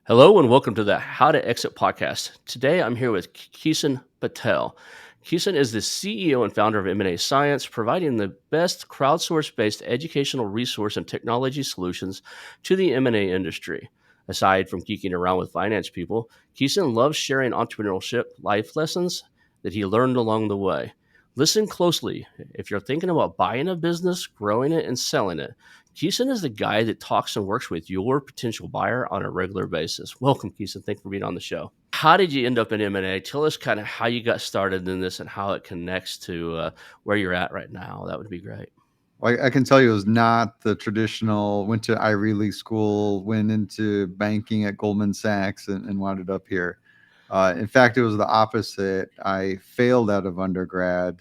Hello and welcome to the How to Exit podcast. Today I'm here with Kison Patel. Kison is the CEO and founder of M&A Science, providing the best crowdsource-based educational resource and technology solutions to the M&A industry. Aside from geeking around with finance people, Kison loves sharing entrepreneurship life lessons that he learned along the way. Listen closely. If you're thinking about buying a business, growing it, and selling it, Kison is the guy that talks and works with your potential buyer on a regular basis. Welcome, Kison. Thanks for being on the show. How did you end up in M&A? Tell us kind of how you got started in this and how it connects to where you're at right now. That would be great. Well, I can tell you it was not the traditional, went to Ivy League school, went into banking at Goldman Sachs and wound up here. In fact, it was the opposite. I failed out of undergrad,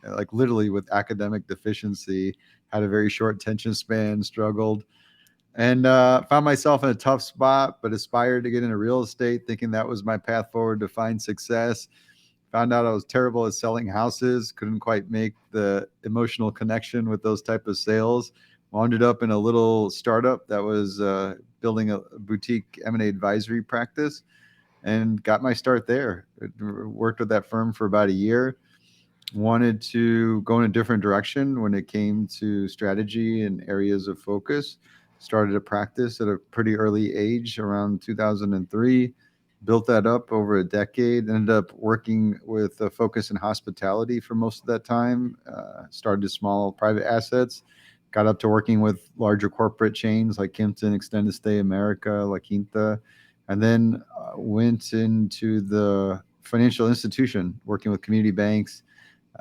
like literally with academic deficiency, had a very short attention span, struggled, and found myself in a tough spot, but aspired to get into real estate, thinking that was my path forward to find success. Found out I was terrible at selling houses, couldn't quite make the emotional connection with those type of sales. Wound up in a little startup that was building a boutique M&A advisory practice and got my start there. Worked with that firm for about a year. Wanted to go in a different direction when it came to strategy and areas of focus. Started a practice at a pretty early age, around 2003. Built that up over a decade. Ended up working with a focus in hospitality for most of that time. Started small private assets. Got up to working with larger corporate chains like Kimpton, Extended Stay America, La Quinta, and then went into the financial institution, working with community banks,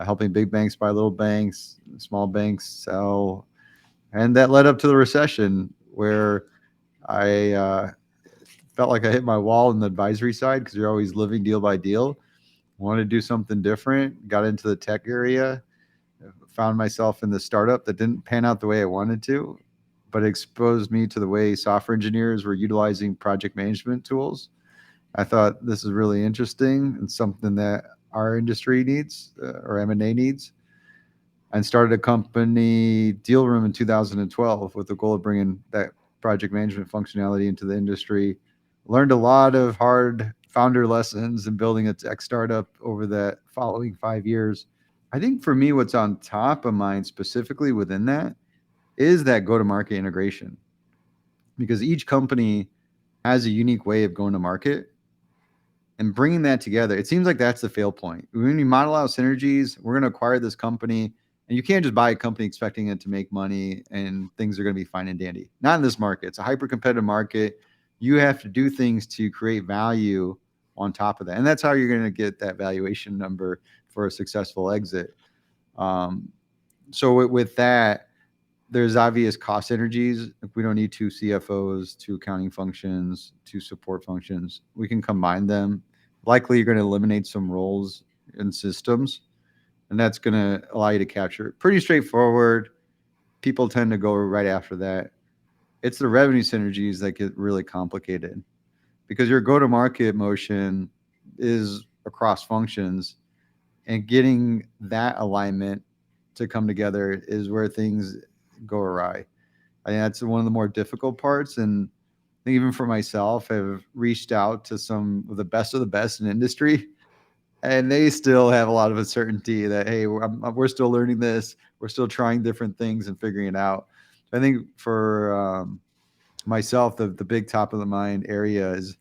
helping big banks buy little banks, small banks sell. And that led up to the recession where I felt like I hit my wall in the advisory side because you're always living deal by deal. Wanted to do something different, got into the tech area, found myself in the startup that didn't pan out the way I wanted to, but it exposed me to the way software engineers were utilizing project management tools. I thought this is really interesting and something that our industry needs or M&A needs, and started a company, DealRoom, in 2012 with the goal of bringing that project management functionality into the industry. Learned a lot of hard founder lessons and building a tech startup over that following 5 years. I think for me, what's on top of mind specifically within that is that go to market integration, because each company has a unique way of going to market and bringing that together. It seems like that's the fail point. When you model out synergies, we're going to acquire this company, and you can't just buy a company expecting it to make money and things are going to be fine and dandy. Not in this market. It's a hyper competitive market. You have to do things to create value on top of that. And that's how you're going to get that valuation number for a successful exit. So with that, there's obvious cost synergies. If we don't need two CFOs, two accounting functions, two support functions, we can combine them. Likely, you're going to eliminate some roles in systems, and that's going to allow you to capture it. Pretty straightforward. People tend to go right after that. It's the revenue synergies that get really complicated because your go-to-market motion is across functions, and getting that alignment to come together is where things go awry. I think that's one of the more difficult parts. And I think even for myself, I've reached out to some of the best in industry, and they still have a lot of uncertainty that, hey, we're still learning this. We're still trying different things and figuring it out. So I think for myself, the big top of the mind area is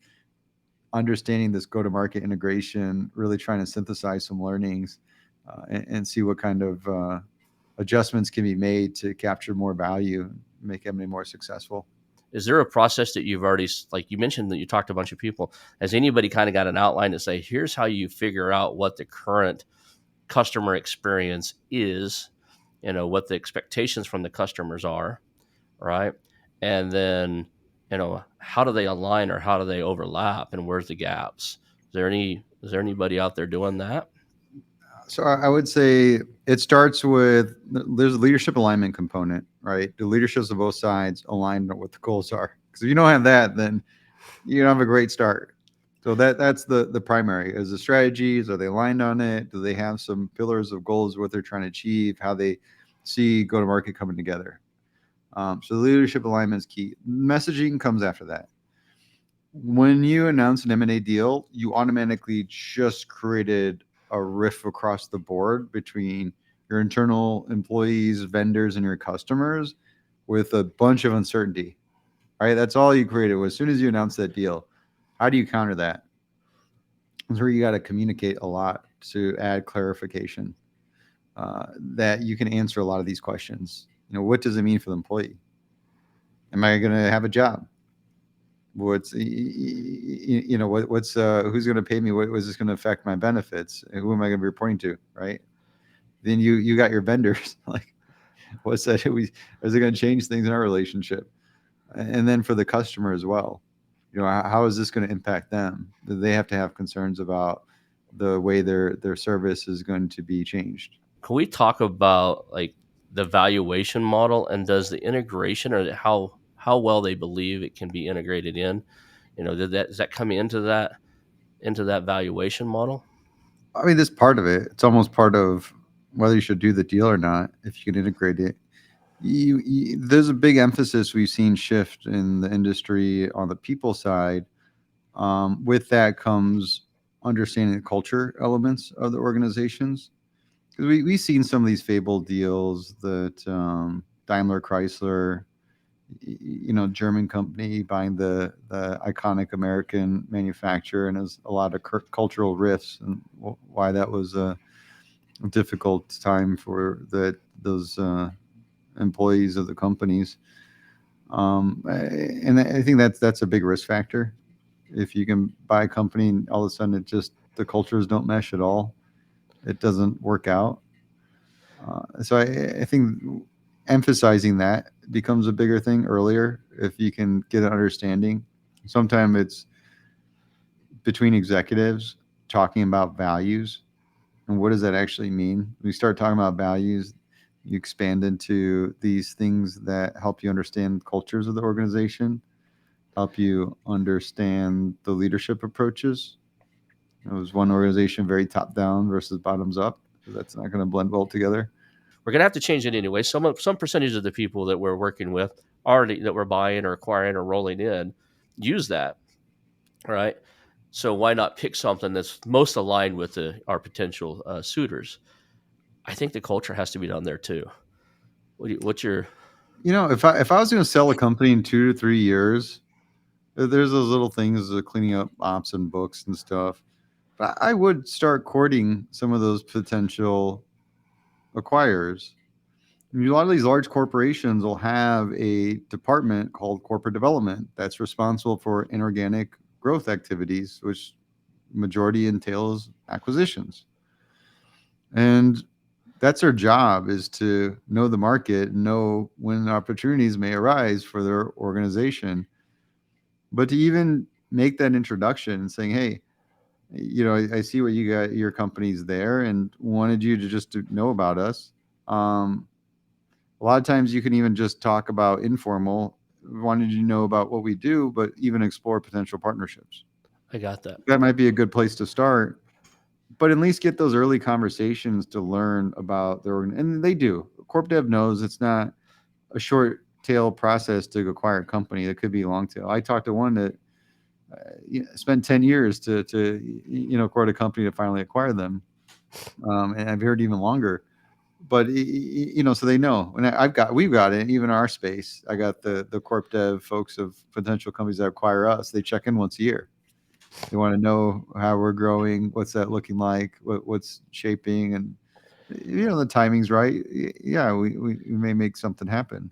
understanding this go-to-market integration, really trying to synthesize some learnings and see what kind of adjustments can be made to capture more value and make M&A more successful. Is there a process that you've already, like you mentioned that you talked to a bunch of people? Has anybody kind of got an outline to say, here's how you figure out what the current customer experience is, what the expectations from the customers are, right? And then, how do they align or how do they overlap and where's the gaps? Is there anybody out there doing that? So I would say it starts with there's a leadership alignment component, right? The leaderships of both sides align on what the goals are. Because if you don't have that, then you don't have a great start. So that's the primary. Is the strategies, are they aligned on it? Do they have some pillars of goals, what they're trying to achieve, how they see go to market coming together? So the leadership alignment is key. Messaging comes after that. When you announce an M&A deal, you automatically just created a rift across the board between your internal employees, vendors, and your customers with a bunch of uncertainty. Right? That's all you created. Was as soon as you announce that deal, how do you counter that? That's where you got to communicate a lot to add clarification, that you can answer a lot of these questions. What does it mean for the employee? Am I going to have a job? What's who's going to pay me? What was this going to affect my benefits? Who am I going to be reporting to? Right? Then you got your vendors. Like, what's that? Is it going to change things in our relationship? And then for the customer as well, how is this going to impact them? They have to have concerns about the way their service is going to be changed. Can we talk about like the valuation model, and does the integration, or how well they believe it can be integrated in? Does that come into that valuation model? I mean, this part of it, it's almost part of whether you should do the deal or not. If you can integrate it, there's a big emphasis we've seen shift in the industry on the people side. With that comes understanding the culture elements of the organizations. Because we've seen some of these fabled deals that Daimler Chrysler, German company buying the iconic American manufacturer, and there's a lot of cultural rifts, and why that was a difficult time for those employees of the companies. And I think that's a big risk factor. If you can buy a company and all of a sudden the cultures don't mesh at all, it doesn't work out. So I think emphasizing that becomes a bigger thing earlier if you can get an understanding. Sometimes it's between executives talking about values and what does that actually mean. We start talking about values, you expand into these things that help you understand cultures of the organization, help you understand the leadership approaches. It was one organization very top down versus bottoms up. That's not going to blend well together. We're gonna have to change it anyway. Some percentage of the people that we're working with already, that we're buying or acquiring or rolling in, use that, right? So why not pick something that's most aligned with our potential suitors? I think the culture has to be done there too. What's your If I was going to sell a company in 2 to 3 years, there's those little things of cleaning up ops and books and stuff. But I would start courting some of those potential acquirers. I mean, a lot of these large corporations will have a department called corporate development that's responsible for inorganic growth activities, which majority entails acquisitions. And that's their job, is to know the market, know when opportunities may arise for their organization. But to even make that introduction and saying, hey, I see what you got, your company's there, and wanted you to just to know about us. A lot of times you can even just talk about informal, wanted you to know about what we do, but even explore potential partnerships. I got that. That might be a good place to start, but at least get those early conversations to learn about their organ. And they do. Corp Dev knows it's not a short tail process to acquire a company. It could be long tail. I talked to one that spent 10 years to court a company to finally acquire them. And I've heard even longer. But so they know. And we've got it even in our space. I got the corp dev folks of potential companies that acquire us. They check in once a year. They want to know how we're growing, what's that looking like, what's shaping, and the timing's right. Yeah, we may make something happen.